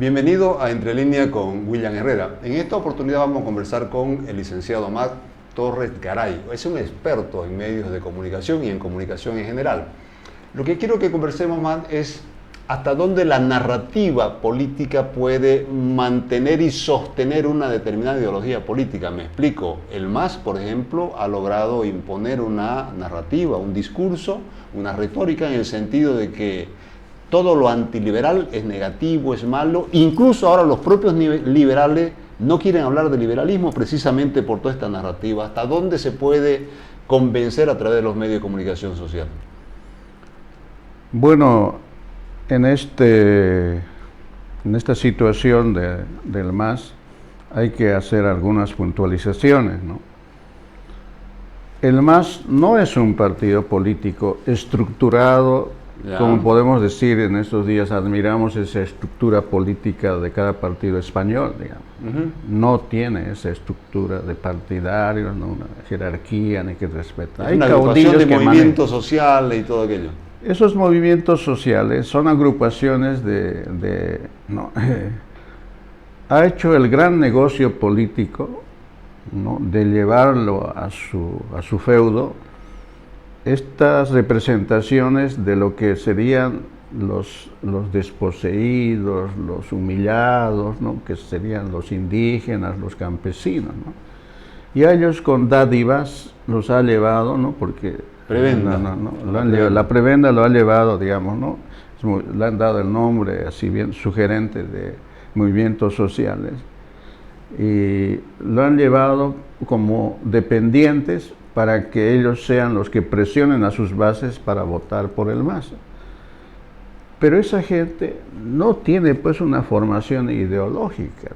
Bienvenido a Entre Línea con William Herrera. En esta oportunidad vamos a conversar con el licenciado Matt Torres Garay. Es un experto en medios de comunicación y en comunicación en general. Lo que quiero que conversemos, Matt, es hasta dónde la narrativa política puede mantener y sostener una determinada ideología política. Me explico. El MAS, por ejemplo, ha logrado imponer una narrativa, un discurso, una retórica en el sentido de que todo lo antiliberal es negativo, es malo. Incluso ahora los propios liberales no quieren hablar de liberalismo precisamente por toda esta narrativa. ¿Hasta dónde se puede convencer a través de los medios de comunicación social? Bueno, en esta situación del MAS hay que hacer algunas puntualizaciones, ¿no? El MAS no es un partido político estructurado. Como podemos decir, en estos días admiramos esa estructura política de cada partido español, digamos. No tiene esa estructura de partidarios, no una jerarquía ni que respetar. Hay una agrupación de movimientos sociales y todo aquello. Esos movimientos sociales son agrupaciones ha hecho el gran negocio político, ¿no?, de llevarlo a su feudo. Estas representaciones de lo que serían los desposeídos, los humillados, ¿no?, que serían los indígenas, los campesinos, ¿no? Y a ellos con dádivas los ha llevado, ¿no?, porque prebenda. La prebenda lo ha llevado, digamos, ¿no? Le han dado el nombre así bien sugerente de movimientos sociales, y lo han llevado como dependientes para que ellos sean los que presionen a sus bases para votar por el MAS. Pero esa gente no tiene pues una formación ideológica.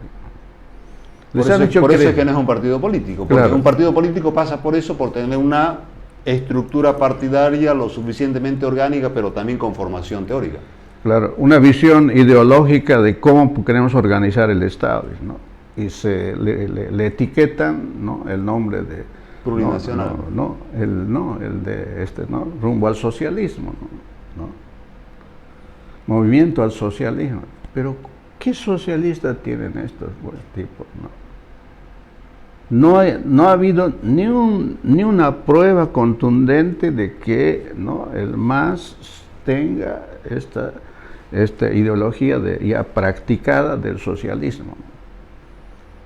Por eso es que no es un partido político, porque claro, un partido político pasa por eso, por tener una estructura partidaria lo suficientemente orgánica, pero también con formación teórica. Claro, una visión ideológica de cómo queremos organizar el Estado, ¿no? Y le etiquetan, ¿no?, el nombre de plurinacional. Rumbo al socialismo, ¿no? Movimiento al socialismo. Pero ¿qué socialista tienen estos tipos, no? No ha habido ni una prueba contundente de que, ¿no?, el MAS tenga esta ideología ya practicada del socialismo.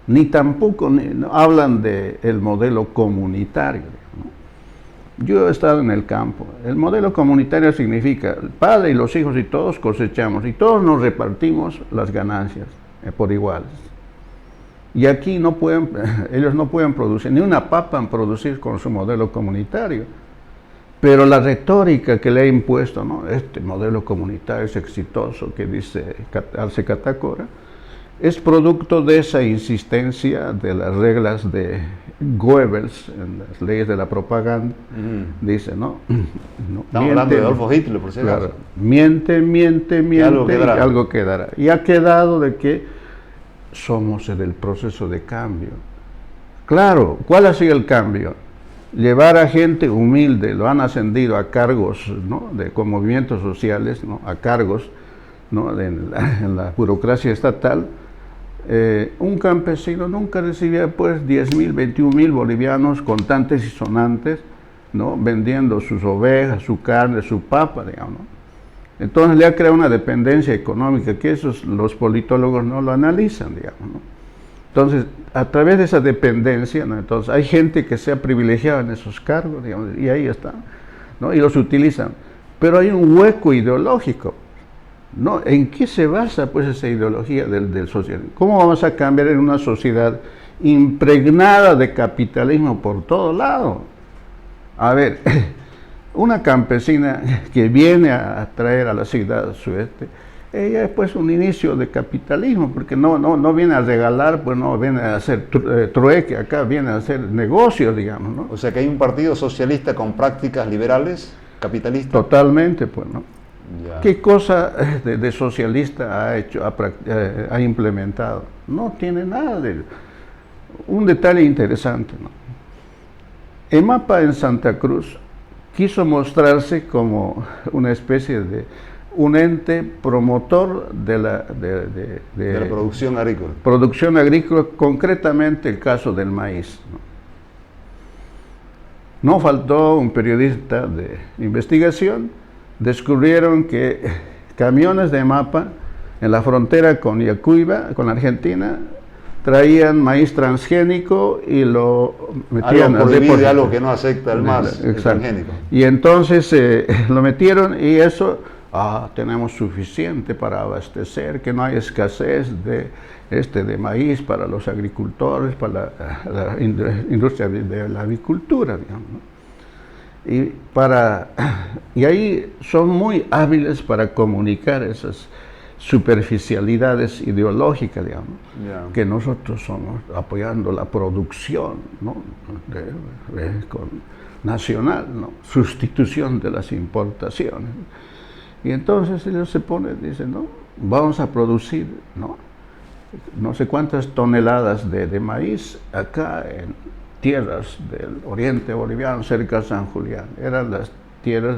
Ni tampoco hablan del modelo comunitario, ¿no? Yo he estado en el campo. El modelo comunitario significa el padre y los hijos y todos cosechamos y todos nos repartimos las ganancias por iguales. Y aquí ellos no pueden producir, ni una papa en producir con su modelo comunitario. Pero la retórica que le ha impuesto, ¿no?, este modelo comunitario es exitoso, que dice Arce Catacora, es producto de esa insistencia de las reglas de Goebbels en las leyes de la propaganda. Dice, ¿no? Estamos hablando de Adolfo Hitler, por si acaso. Claro, miente, algo quedará. Y ha quedado de que somos en el proceso de cambio. Claro, ¿cuál ha sido el cambio? Llevar a gente humilde, lo han ascendido a cargos, ¿no?, con movimientos sociales, ¿no?, a cargos, ¿no?, en la burocracia estatal. Un campesino nunca recibía pues 10.000, 21.000 bolivianos contantes y sonantes, ¿no?, vendiendo sus ovejas, su carne, su papa, digamos, ¿no? Entonces le ha creado una dependencia económica que los politólogos no lo analizan, digamos, ¿no? Entonces, a través de esa dependencia, ¿no?, entonces hay gente que se ha privilegiado en esos cargos, digamos, y ahí está, ¿no?, y los utilizan. Pero hay un hueco ideológico, ¿no? ¿En qué se basa pues esa ideología del socialismo? ¿Cómo vamos a cambiar en una sociedad impregnada de capitalismo por todo lado? A ver, una campesina que viene a traer a la ciudad sudeste, ella es pues un inicio de capitalismo, porque no viene a regalar, pues no viene a hacer trueque, acá viene a hacer negocios, digamos, ¿no? O sea que hay un partido socialista con prácticas liberales, capitalistas. Totalmente, pues, ¿no? Ya. ¿Qué cosa de socialista ha implementado? No tiene nada de... Un detalle interesante, ¿no? EMAPA en Santa Cruz quiso mostrarse como una especie un ente promotor de la producción agrícola. Producción agrícola, concretamente el caso del maíz. No faltó un periodista de investigación, descubrieron que camiones de MAPA en la frontera con Yacuiba, con Argentina, traían maíz transgénico y lo metían algo prohibido y algo que no acepta el MAS, el transgénico. Y entonces lo metieron y eso, tenemos suficiente para abastecer, que no hay escasez de maíz para los agricultores, para la industria de la avicultura, digamos, ¿no? Y ahí son muy hábiles para comunicar esas superficialidades ideológicas, digamos, que nosotros somos apoyando la producción, ¿no? Nacional, ¿no? Sustitución de las importaciones. Y entonces ellos se ponen, dicen, no, vamos a producir, no sé cuántas toneladas de maíz acá en tierras del oriente boliviano, cerca de San Julián. Eran las tierras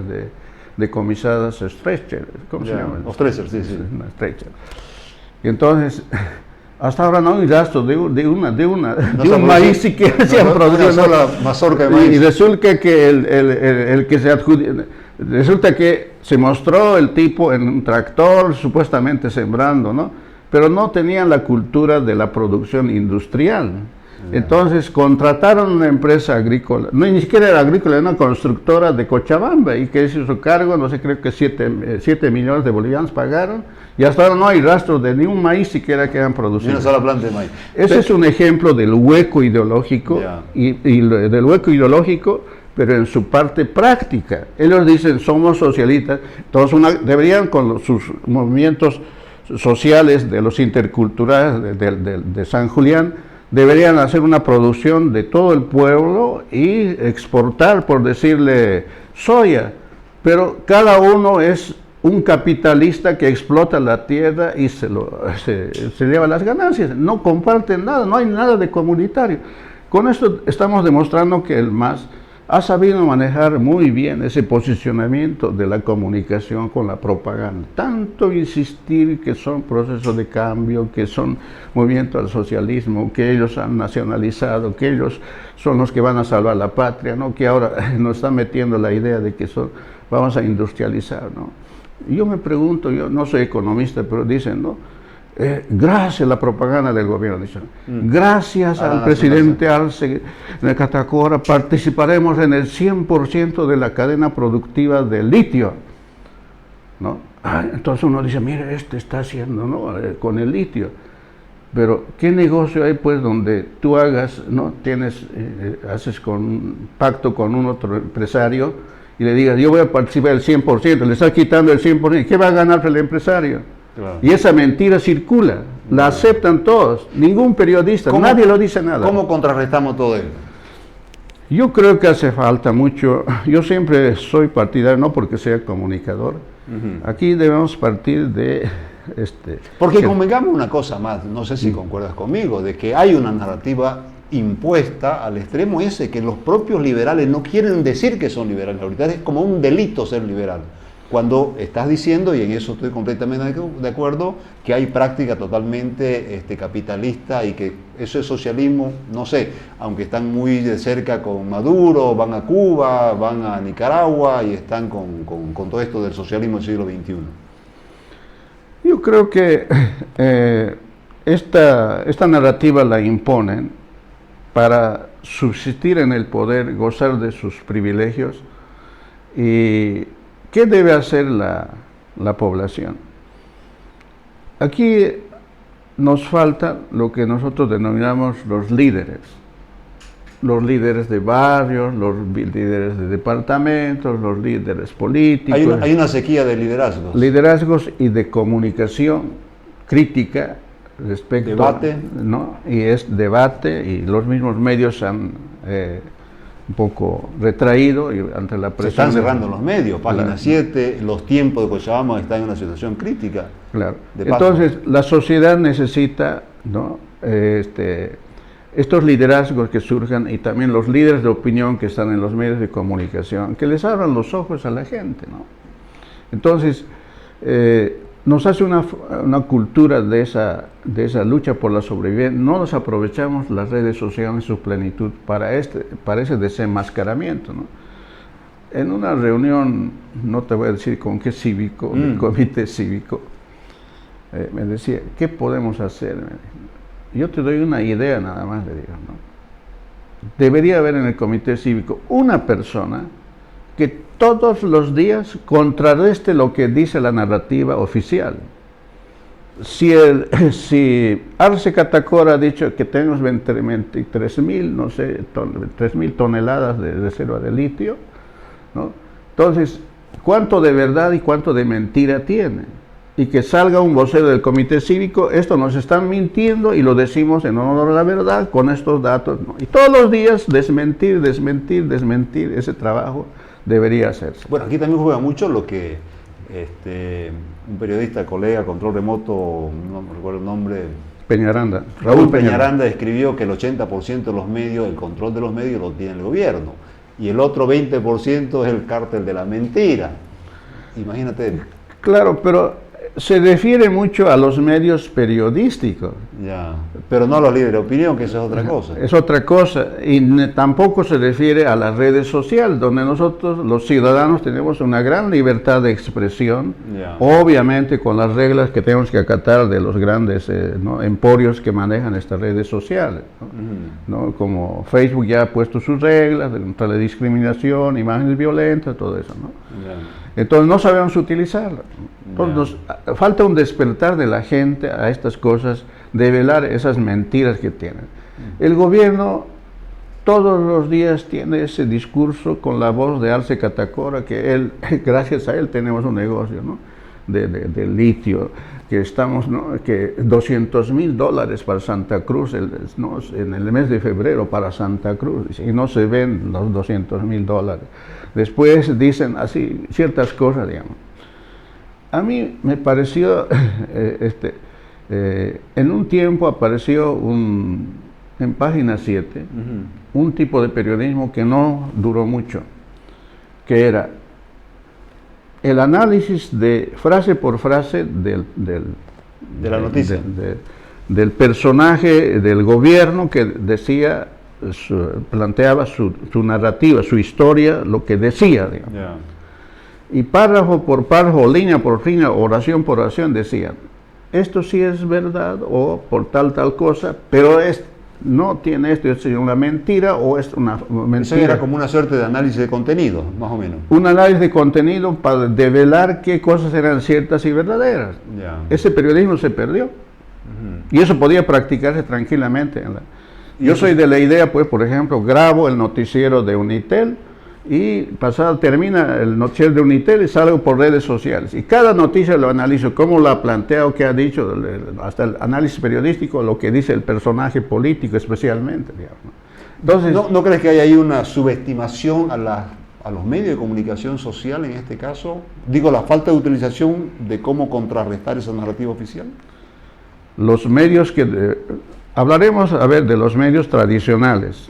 decomisadas Stretcher, ¿cómo se llama? Stretcher, sí. Stretcher. Y entonces, hasta ahora no hay rastro de un maíz siquiera se ha producido. Una sola mazorca de maíz. Y resulta que el que se adjudica, resulta que se mostró el tipo en un tractor, supuestamente sembrando, ¿no? Pero no tenían la cultura de la producción industrial. Entonces contrataron una empresa agrícola, no ni siquiera era agrícola, era una constructora de Cochabamba, y que hizo su cargo, no sé, creo que 7 millones de bolivianos pagaron, y hasta ahora no hay rastro de ni un maíz siquiera que hayan producido. Ni una sola planta de maíz. Ese es un ejemplo del hueco ideológico, y del hueco ideológico, pero en su parte práctica. Ellos dicen, somos socialistas, todos deberían con sus movimientos sociales de los interculturales de San Julián, deberían hacer una producción de todo el pueblo y exportar, por decirle, soya, pero cada uno es un capitalista que explota la tierra y se lleva las ganancias, no comparten nada, no hay nada de comunitario. Con esto estamos demostrando que el MAS ha sabido manejar muy bien ese posicionamiento de la comunicación con la propaganda. Tanto insistir que son procesos de cambio, que son movimientos al socialismo, que ellos han nacionalizado, que ellos son los que van a salvar la patria, ¿no? Que ahora nos están metiendo la idea de que vamos a industrializar, ¿no? Yo me pregunto, yo no soy economista, pero dicen, ¿no? Gracias a la propaganda del gobierno, gracias al presidente Arce de Catacora, participaremos en el 100% de la cadena productiva de litio, ¿no? Entonces uno dice, mire, está haciendo, ¿no? Con el litio, pero ¿qué negocio hay, pues, donde tú hagas, ¿no? Haces un pacto con un otro empresario y le digas, yo voy a participar del 100%, le estás quitando el 100%, ¿qué va a ganar el empresario? Claro. Y esa mentira circula, la aceptan todos, ningún periodista, nadie lo dice nada. ¿Cómo contrarrestamos todo esto? Yo creo que hace falta mucho, yo siempre soy partidario, no porque sea comunicador, aquí debemos partir de... Porque convengamos una cosa más, no sé si concuerdas conmigo, de que hay una narrativa impuesta al extremo ese, que los propios liberales no quieren decir que son liberales, ahorita es como un delito ser liberal. Cuando estás diciendo, y en eso estoy completamente de acuerdo, que hay práctica totalmente capitalista y que eso es socialismo, no sé, aunque están muy de cerca con Maduro, van a Cuba, van a Nicaragua y están con todo esto del socialismo del siglo XXI. Yo creo que esta narrativa la imponen para subsistir en el poder, gozar de sus privilegios. Y ¿qué debe hacer la población? Aquí nos falta lo que nosotros denominamos los líderes de barrios, los líderes de departamentos, los líderes políticos. Hay una sequía de liderazgos. Liderazgos y de comunicación crítica respecto... Debate. ¿no? Y es debate, y los mismos medios han... un poco retraído y ante la presión. Se están cerrando los medios, Página 7, los tiempos de Cochabamba están en una situación crítica. Claro. Entonces, la sociedad necesita, ¿no? Estos liderazgos que surjan, y también los líderes de opinión que están en los medios de comunicación, que les abran los ojos a la gente, ¿no? Entonces, nos hace una cultura de esa lucha por la sobrevivencia. No nos aprovechamos las redes sociales en su plenitud para ese desenmascaramiento, ¿no? En una reunión, no te voy a decir con qué cívico, el comité cívico, me decía, ¿qué podemos hacer? Yo te doy una idea nada más, le digo, ¿no? Debería haber en el comité cívico una persona que todos los días contrarreste lo que dice la narrativa oficial. Si Arce Catacora ha dicho que tenemos 3.000 toneladas de reserva de litio, ¿no? Entonces, ¿cuánto de verdad y cuánto de mentira tiene? Y que salga un vocero del comité cívico, esto nos están mintiendo y lo decimos en honor a la verdad con estos datos, ¿no? Y todos los días desmentir, ese trabajo debería hacerse. Bueno, aquí también juega mucho lo que un periodista, colega, control remoto, no me recuerdo el nombre, Peñaranda. Raúl Peñaranda escribió que el 80% de los medios, el control de los medios lo tiene el gobierno, y el otro 20% es el cártel de la mentira. Imagínate. Claro, pero se refiere mucho a los medios periodísticos. Ya, pero no a los líderes de opinión, que eso es otra cosa. Es otra cosa, y tampoco se refiere a las redes sociales, donde nosotros, los ciudadanos, tenemos una gran libertad de expresión, obviamente con las reglas que tenemos que acatar de los grandes ¿no? emporios que manejan estas redes sociales, ¿no? Como Facebook ya ha puesto sus reglas contra la discriminación, imágenes violentas, todo eso, ¿no? Entonces no sabemos utilizarla. Entonces falta un despertar de la gente a estas cosas, develar esas mentiras que tienen. El gobierno todos los días tiene ese discurso con la voz de Arce Catacora, que él, gracias a él tenemos un negocio, ¿no? de litio, que estamos, ¿no? que $200,000 para Santa Cruz, ¿no? en el mes de febrero para Santa Cruz, y no se ven los $200,000. Después dicen así ciertas cosas, digamos. A mí me pareció, en un tiempo apareció en Página 7, un tipo de periodismo que no duró mucho, que era el análisis de frase por frase de la noticia. Del personaje del gobierno que decía, planteaba su narrativa, su historia, lo que decía, digamos. Y párrafo por párrafo, línea por línea, oración por oración decían, esto sí es verdad, o por tal cosa, pero no tiene esto, es una mentira, o es una mentira. Eso era como una suerte de análisis de contenido, más o menos. Un análisis de contenido para develar qué cosas eran ciertas y verdaderas. Ese periodismo se perdió. Y eso podía practicarse tranquilamente. Yo soy de la idea, pues, por ejemplo, grabo el noticiero de Unitel, y termina el noticiero de Unitel y salgo por redes sociales. Y cada noticia lo analizo, cómo la plantea o qué ha dicho, hasta el análisis periodístico, lo que dice el personaje político especialmente, digamos. Entonces, ¿No crees que hay ahí una subestimación a los medios de comunicación social en este caso? Digo, la falta de utilización de cómo contrarrestar esa narrativa oficial. Los medios hablaremos, de los medios tradicionales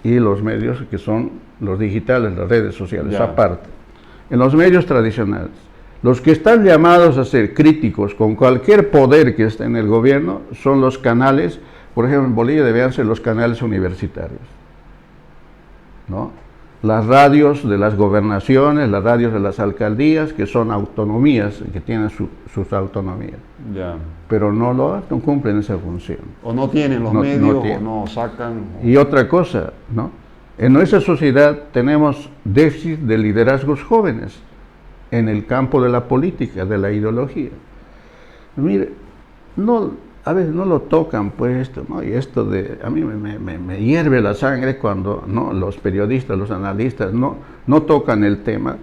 y los medios que son los digitales, las redes sociales, aparte. En los medios tradicionales, los que están llamados a ser críticos con cualquier poder que esté en el gobierno son los canales, por ejemplo, en Bolivia deben ser los canales universitarios, ¿no? Las radios de las gobernaciones, las radios de las alcaldías, que son autonomías, que tienen sus autonomías. Pero no cumplen esa función. O no tienen los medios, o no sacan. Y otra cosa, ¿no? En nuestra sociedad tenemos déficit de liderazgos jóvenes en el campo de la política, de la ideología. Mire, a veces no lo tocan, pues, esto, ¿no? Y esto a mí me hierve la sangre cuando, ¿no? los periodistas, los analistas no tocan el tema.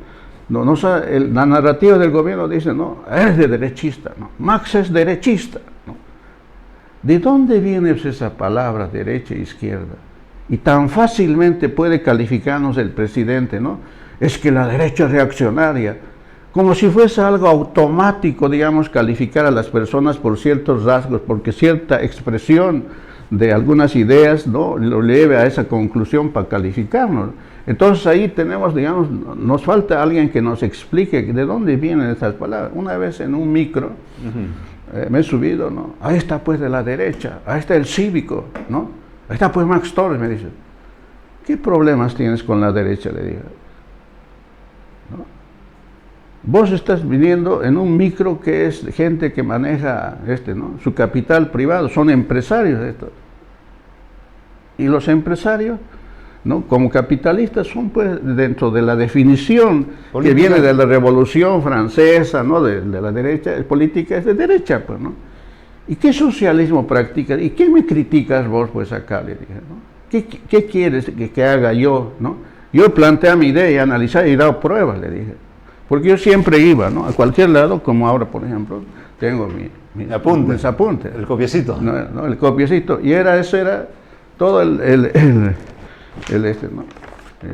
La narrativa del gobierno dice, no, es de derechista, ¿no? Max es derechista, ¿no? ¿De dónde viene esa palabra derecha e izquierda? Y tan fácilmente puede calificarnos el presidente, ¿no? Es que la derecha es reaccionaria, como si fuese algo automático, digamos, calificar a las personas por ciertos rasgos, porque cierta expresión de algunas ideas, ¿no? lo lleve a esa conclusión para calificarnos. Entonces ahí tenemos, digamos, nos falta alguien que nos explique de dónde vienen estas palabras. Una vez en un micro me he subido, ¿no? Ahí está pues de la derecha, ahí está el cívico, ¿no? Ahí está pues Max Torres, me dice. ¿Qué problemas tienes con la derecha? Le digo. ¿No? Vos estás viniendo en un micro que es gente que maneja ¿no? su capital privado, son empresarios estos. Y los empresarios, ¿no? Como capitalistas son pues dentro de la definición política, que viene de la Revolución Francesa, ¿no? De la derecha, política es de derecha, pues, ¿no? ¿Y qué socialismo practicas? ¿Y qué me criticas vos pues acá? Le dije, ¿no? ¿Qué quieres que haga yo? ¿No? Yo planteé mi idea y analizé y he dado pruebas, le dije. Porque yo siempre iba, ¿no? A cualquier lado, como ahora, por ejemplo, tengo mis apuntes. El copiecito. No, el copiecito. Y eso era todo ¿no?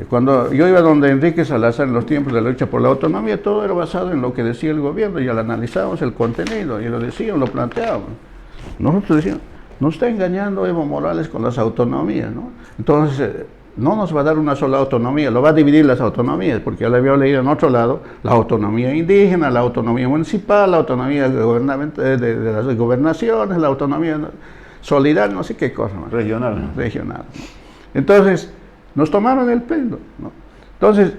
Cuando yo iba donde Enrique Salazar en los tiempos de la lucha por la autonomía, todo era basado en lo que decía el gobierno, y lo analizábamos el contenido, y lo decíamos, lo planteábamos. Nosotros decíamos, nos está engañando Evo Morales con las autonomías, ¿no? Entonces, no nos va a dar una sola autonomía, lo va a dividir las autonomías, porque ya le había leído en otro lado, la autonomía indígena, la autonomía municipal, la autonomía de las gobernaciones, la autonomía solidaria, no sé qué cosa más. Regional. Regional. Entonces, nos tomaron el pelo, ¿no? Entonces,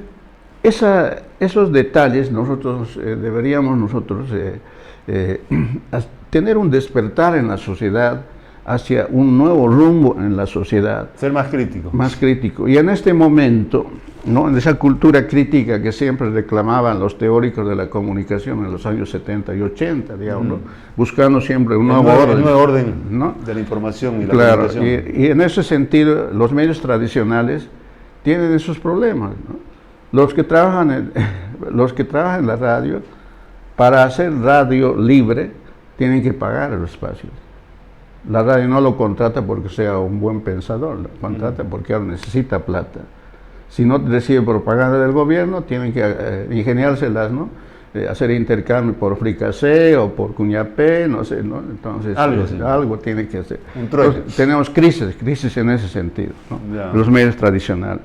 esos detalles nosotros deberíamos tener un despertar en la sociedad hacia un nuevo rumbo en la sociedad. Ser más crítico. Más crítico. Y en este momento, ¿no? En esa cultura crítica que siempre reclamaban los teóricos de la comunicación en los años 70 y 80, digamos, ¿no? Buscando siempre un nuevo orden, ¿no? De la información y la comunicación. Y en ese sentido, los medios tradicionales tienen esos problemas, ¿no? Los que trabajan en la radio, para hacer radio libre, tienen que pagar el espacio. La radio no lo contrata porque sea un buen pensador, lo contrata porque ahora necesita plata. Si no recibe propaganda del gobierno, tienen que ingeniárselas, ¿no? Hacer intercambio por fricasé o por cuñapé, no sé, ¿no? Entonces, algo tiene que hacer. Entonces, tenemos crisis en ese sentido, ¿no? Los medios tradicionales.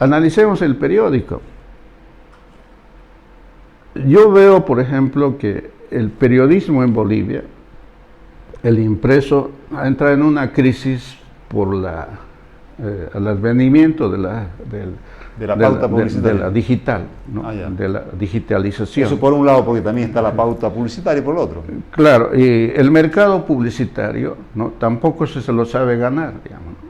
Analicemos el periódico. Yo veo, por ejemplo, que el periodismo en Bolivia, el impreso, ha entrado en una crisis por el advenimiento de la pauta publicitaria. De la digital, ¿no? De la digitalización. Eso por un lado, porque también está la pauta publicitaria, y por el otro. Claro, y el mercado publicitario, ¿no? Tampoco se lo sabe ganar, digamos, ¿no?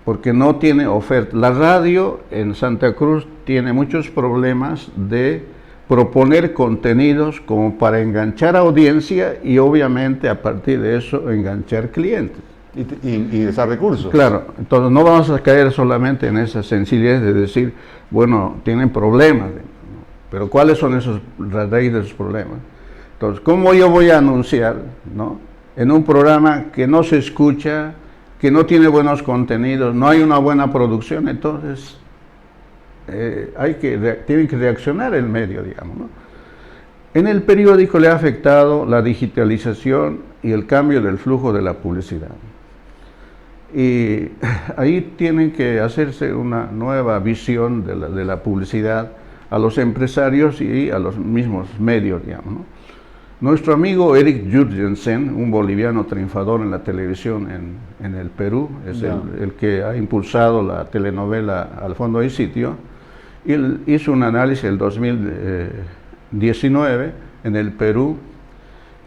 Porque no tiene oferta. La radio en Santa Cruz tiene muchos problemas de proponer contenidos como para enganchar audiencia y obviamente a partir de eso enganchar clientes. Y de esos recursos. Claro, entonces no vamos a caer solamente en esa sencillez de decir, bueno, tienen problemas, pero ¿cuáles son la raíz de esos problemas? Entonces, ¿cómo yo voy a anunciar, ¿no? En un programa que no se escucha, que no tiene buenos contenidos, no hay una buena producción? Entonces tiene que reaccionar el medio, digamos, ¿no? En el periódico le ha afectado la digitalización y el cambio del flujo de la publicidad. Y ahí tienen que hacerse una nueva visión de la publicidad a los empresarios y a los mismos medios, digamos, ¿no? Nuestro amigo Eric Jurgensen, un boliviano triunfador en la televisión en el Perú, es el que ha impulsado la telenovela Al fondo hay sitio. Él hizo un análisis en el 2019 en el Perú,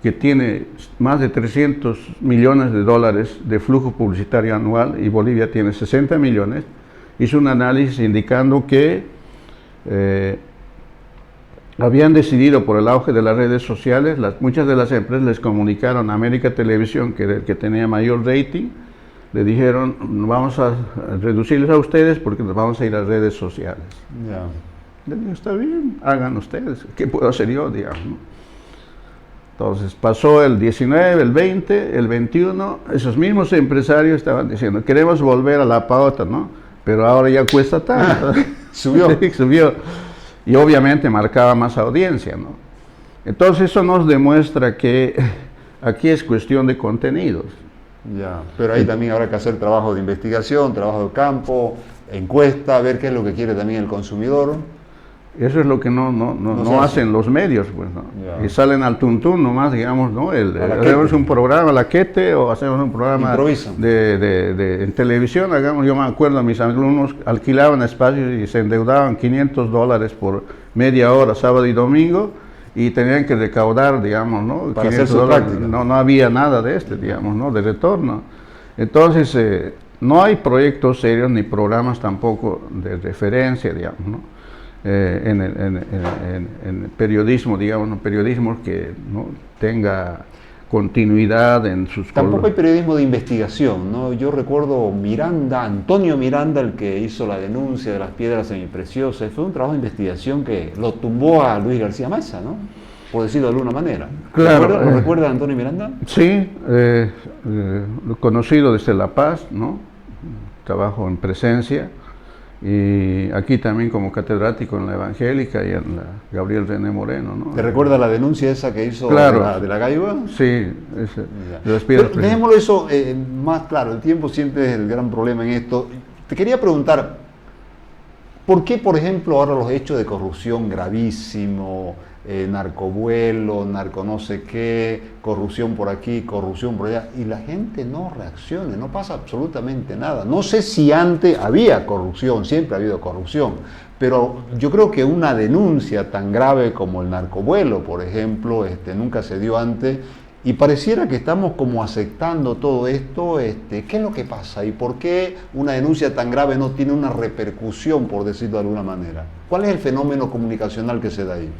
que tiene más de 300 millones de dólares de flujo publicitario anual y Bolivia tiene 60 millones. Hizo un análisis indicando que habían decidido por el auge de las redes sociales, muchas de las empresas les comunicaron a América Televisión, que era el que tenía mayor rating, le dijeron, vamos a reducirles a ustedes porque nos vamos a ir a redes sociales. Le digo, está bien, hagan ustedes, ¿qué puedo hacer yo, digamos, ¿no? Entonces pasó el 19, el 20, el 21, esos mismos empresarios estaban diciendo, queremos volver a la pauta, ¿no? Pero ahora ya cuesta tanto. Subió. Subió. Y obviamente marcaba más audiencia, ¿no? Entonces eso nos demuestra que aquí es cuestión de contenidos. Pero ahí también habrá que hacer trabajo de investigación, trabajo de campo, encuesta, ver qué es lo que quiere también el consumidor. Eso es lo que no hacen los medios, pues, ¿no? Y salen al tuntún nomás, digamos, ¿no? Hacemos un programa, la quete, o hacemos un programa en televisión, yo me acuerdo, mis alumnos alquilaban espacios y se endeudaban $500 por media hora, sábado y domingo, y tenían que recaudar, digamos, ¿no? Para hacer su práctica. No había nada de digamos, ¿no? De retorno. Entonces, no hay proyectos serios ni programas tampoco de referencia, digamos, ¿no? En el periodismo, digamos, un periodismo que no tenga continuidad en sus... Tampoco hay periodismo de investigación, ¿no? Yo recuerdo Antonio Miranda, el que hizo la denuncia de las piedras semipreciosas, fue un trabajo de investigación que lo tumbó a Luis García Meza, ¿no? Por decirlo de alguna manera. Claro, ¿Lo recuerda Antonio Miranda? Sí, conocido desde La Paz, ¿no? Trabajo en presencia. Y aquí también como catedrático en la Evangélica y en la Gabriel René Moreno, ¿no? ¿Te recuerda la denuncia esa que hizo claro, de la Gaiba? Sí, de las piedras. Dejémoslo eso más claro, el tiempo siempre es el gran problema en esto. Te quería preguntar, ¿por qué, por ejemplo, ahora los hechos de corrupción gravísimo, narcovuelo, narco no sé qué, corrupción por aquí, corrupción por allá, y la gente no reacciona, no pasa absolutamente nada? No sé si antes había corrupción, siempre ha habido corrupción, pero yo creo que una denuncia tan grave como el narcovuelo, por ejemplo, nunca se dio antes, y pareciera que estamos como aceptando todo esto. ¿Qué es lo que pasa? ¿Y por qué una denuncia tan grave no tiene una repercusión, por decirlo de alguna manera? ¿Cuál es el fenómeno comunicacional que se da ahí?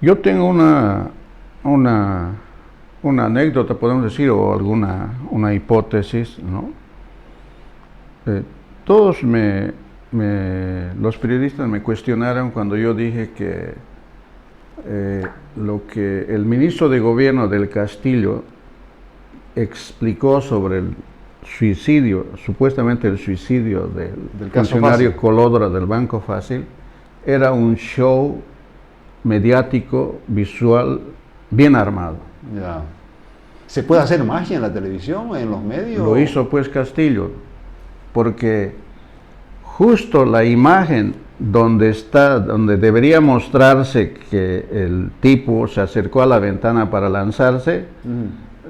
Yo tengo una anécdota, podemos decir, o una hipótesis, ¿no? Todos los periodistas me cuestionaron cuando yo dije que lo que el ministro de Gobierno del Castillo explicó sobre el suicidio, supuestamente el suicidio del funcionario Colodra del Banco Fácil, era un show mediático, visual, bien armado. Ya. ¿Se puede hacer magia en la televisión, en los medios? Lo hizo pues Castillo, porque justo la imagen donde debería mostrarse que el tipo se acercó a la ventana para lanzarse,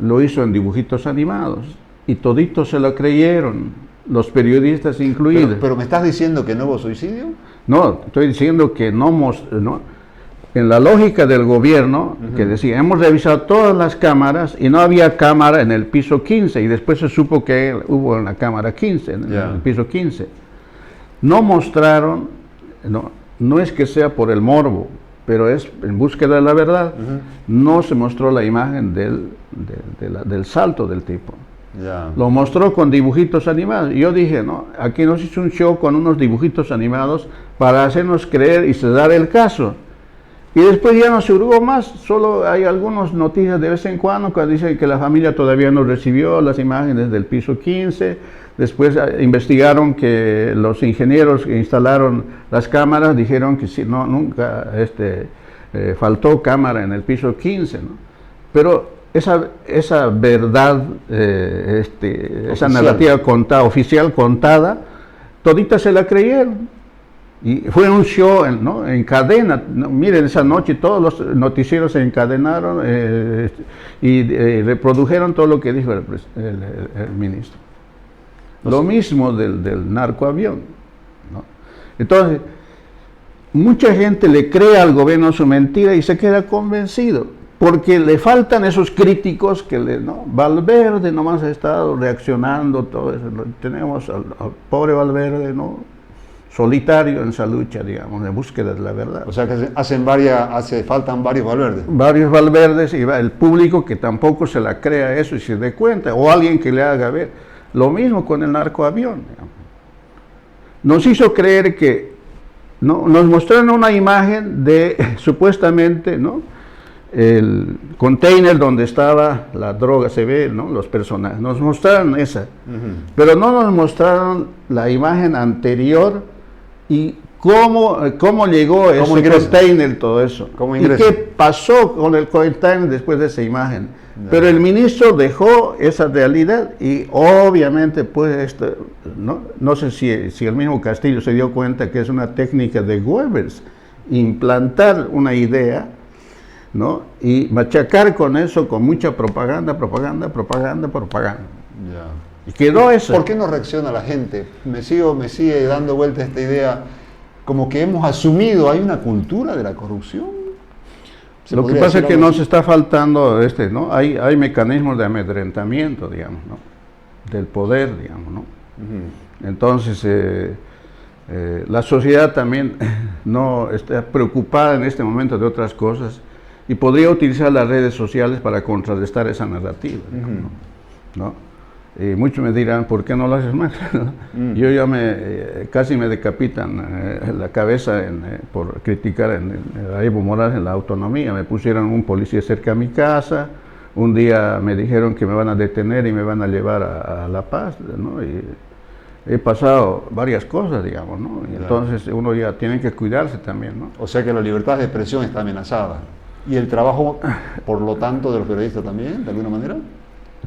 lo hizo en dibujitos animados, y toditos se lo creyeron, los periodistas incluidos. ¿Pero me estás diciendo que no hubo suicidio? No, estoy diciendo que no. En la lógica del gobierno, que decía, hemos revisado todas las cámaras y no había cámara en el piso 15, y después se supo que hubo en la cámara 15, en el piso 15. No mostraron, no es que sea por el morbo, pero es en búsqueda de la verdad, no se mostró la imagen del salto del tipo. Lo mostró con dibujitos animados. Y yo dije, no, aquí nos hizo un show con unos dibujitos animados para hacernos creer y dar el caso. Y después ya no se hurgó más, solo hay algunas noticias de vez en cuando dicen que la familia todavía no recibió las imágenes del piso 15, después investigaron que los ingenieros que instalaron las cámaras dijeron que sí, nunca faltó cámara en el piso 15, ¿no? Pero esa verdad, esa narrativa oficial contada, todita se la creyeron. Y fue un show, ¿no?, en cadena, ¿no? Miren, esa noche todos los noticieros se encadenaron y reprodujeron todo lo que dijo el ministro. Lo mismo del narcoavión, ¿no? Entonces, mucha gente le cree al gobierno su mentira y se queda convencido, porque le faltan esos críticos ¿no? Valverde nomás ha estado reaccionando, todo eso. Tenemos al pobre Valverde, ¿no?, solitario en esa lucha, digamos, de búsqueda de la verdad. O sea que faltan varios Valverdes. Varios Valverdes, y el público que tampoco se la crea eso y se dé cuenta, o alguien que le haga ver. Lo mismo con el narcoavión, digamos. Nos hizo creer que, ¿no?, nos mostraron una imagen de, supuestamente, ¿no?, el container donde estaba la droga, se ve, ¿no?, los personajes. Nos mostraron esa, pero no nos mostraron la imagen anterior y ¿Cómo llegó ese container, todo eso? ¿Y qué pasó con el container después de esa imagen? No. Pero el ministro dejó esa realidad y obviamente pues no sé si el mismo Castillo se dio cuenta que es una técnica de Goebbels, implantar una idea, ¿no? Y machacar con eso, con mucha propaganda. Ya. Y quedó eso. ¿Por qué no reacciona la gente? Me sigue dando vuelta esta idea, como que hemos asumido, hay una cultura de la corrupción. Lo que pasa es que nos está faltando ¿no? Hay mecanismos de amedrentamiento, digamos, ¿no? Del poder, digamos, ¿no? Entonces, la sociedad también no está preocupada en este momento de otras cosas y podría utilizar las redes sociales para contrarrestar esa narrativa, digamos, ¿no? Y muchos me dirán, ¿por qué no lo haces más? Yo ya casi me decapitan la cabeza por criticar a Evo Morales en la autonomía. Me pusieron un policía cerca a mi casa, un día me dijeron que me van a detener y me van a llevar a La Paz, ¿no? Y he pasado varias cosas, digamos, ¿no? Y entonces uno ya tiene que cuidarse también, ¿no? O sea que la libertad de expresión está amenazada. ¿Y el trabajo, por lo tanto, de los periodistas también, de alguna manera?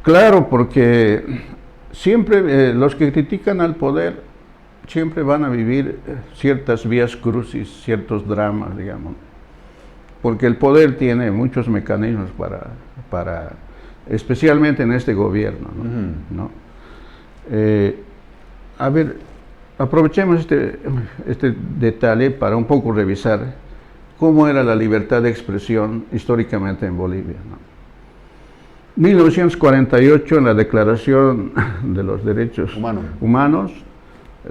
Claro, porque siempre los que critican al poder siempre van a vivir ciertas vías crucis, ciertos dramas, digamos, porque el poder tiene muchos mecanismos para especialmente en este gobierno, ¿no? A ver, aprovechemos este detalle para un poco revisar cómo era la libertad de expresión históricamente en Bolivia, ¿no? 1948, en la Declaración de los Derechos Humanos,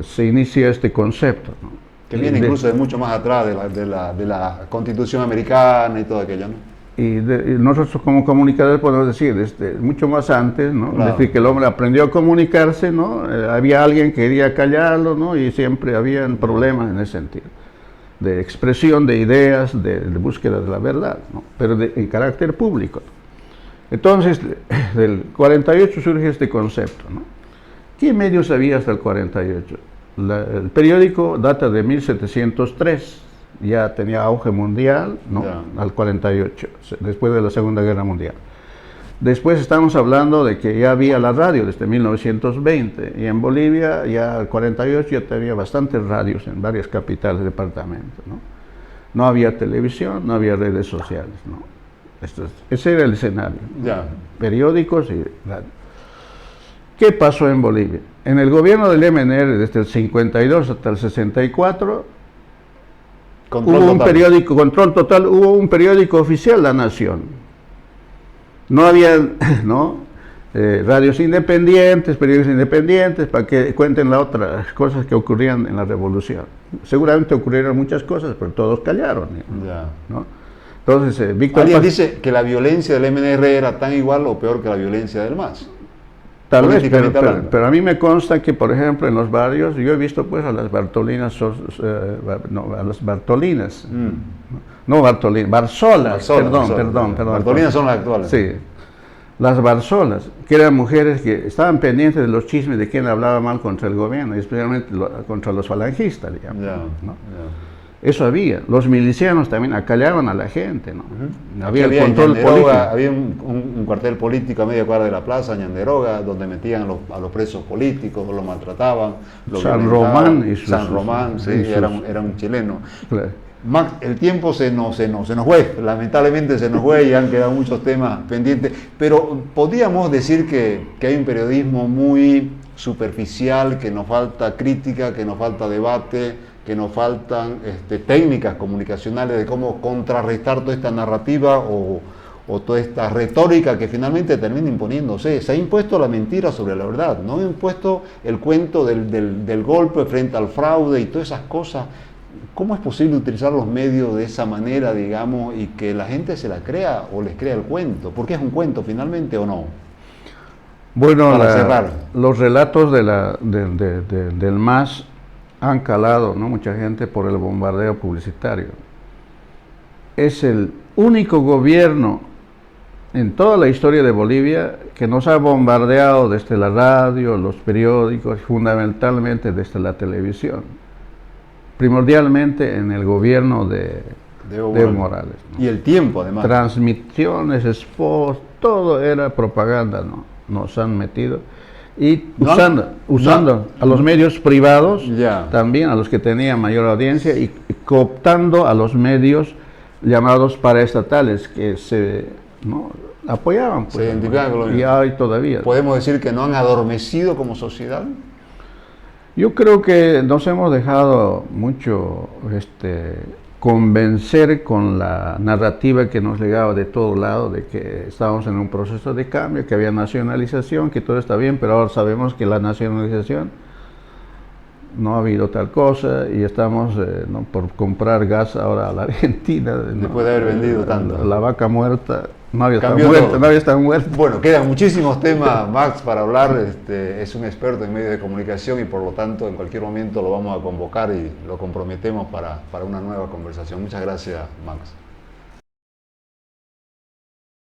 se inicia este concepto, ¿no? Que viene incluso de mucho más atrás de la Constitución americana y todo aquello, ¿no? Y nosotros como comunicadores podemos decir, mucho más antes, ¿no? Claro. Es decir, que el hombre aprendió a comunicarse, ¿no? Había alguien que quería callarlo, ¿no? Y siempre habían problemas en ese sentido, de expresión de ideas, de búsqueda de la verdad, ¿no? Pero en carácter público. Entonces, del 48 surge este concepto, ¿no? ¿Qué medios había hasta el 48? El periódico data de 1703, ya tenía auge mundial, ¿no? Al 48, después de la Segunda Guerra Mundial. Después estamos hablando de que ya había la radio desde 1920, y en Bolivia ya al 48 ya tenía bastantes radios en varias capitales, departamentos, ¿no? No había televisión, no había redes sociales, ¿no? Ese era el escenario, ¿no? Periódicos y radio. ¿Qué pasó en Bolivia? En el gobierno del MNR, desde el 52 hasta el 64, hubo un periódico, control total, hubo un periódico oficial, La Nación. No había, ¿no? Radios independientes, periódicos independientes, para que cuenten las otras cosas que ocurrían en la revolución. Seguramente ocurrieron muchas cosas, pero todos callaron, ¿no? Entonces, ¿Alguien dice que la violencia del MNR era tan igual o peor que la violencia del MAS? Tal vez, pero a mí me consta que, por ejemplo, en los barrios, yo he visto pues a las Bartolinas, Barzolas, perdón. Bartolinas son las actuales. Sí, las Barzolas, que eran mujeres que estaban pendientes de los chismes de quién hablaba mal contra el gobierno, y especialmente contra los falangistas, digamos, ¿no? Eso había. Los milicianos también acallaban a la gente, ¿no? Había el control político. Había un cuartel político a media cuadra de la plaza, Ñanderoga, donde metían a los presos políticos, los maltrataban. San Román, sí, era un chileno. Claro. Max, el tiempo se nos fue, lamentablemente se nos fue y han quedado muchos temas pendientes, pero podríamos decir que hay un periodismo muy superficial, que nos falta crítica, que nos falta debate, que nos faltan técnicas comunicacionales de cómo contrarrestar toda esta narrativa o toda esta retórica que finalmente termina imponiéndose. Se ha impuesto la mentira sobre la verdad, no ha impuesto el cuento del golpe frente al fraude y todas esas cosas. ¿Cómo es posible utilizar los medios de esa manera, digamos, y que la gente se la crea o les crea el cuento? ¿Porque es un cuento finalmente o no? Bueno, los relatos del MAS han calado, ¿no? Mucha gente por el bombardeo publicitario. Es el único gobierno en toda la historia de Bolivia que nos ha bombardeado desde la radio, los periódicos, fundamentalmente desde la televisión. primordialmente en el gobierno de Evo Morales, ¿no? Y el tiempo, además. Transmisiones, spots, todo era propaganda, ¿no? Nos han metido. Y usando a los medios privados, también a los que tenían mayor audiencia, y cooptando a los medios llamados paraestatales, que se apoyaban. Se identificaban con lo mismo. Y hay todavía. ¿Podemos decir que no han adormecido como sociedad? Yo creo que nos hemos dejado mucho convencer con la narrativa que nos llegaba de todo lado, de que estábamos en un proceso de cambio, que había nacionalización, que todo está bien, pero ahora sabemos que la nacionalización no ha habido tal cosa y estamos por comprar gas ahora a la Argentina. Después de haber vendido tanto. La vaca muerta. Nadie está muerto. Bueno, quedan muchísimos temas, Max, para hablar. Es un experto en medios de comunicación y por lo tanto en cualquier momento lo vamos a convocar y lo comprometemos para una nueva conversación. Muchas gracias, Max.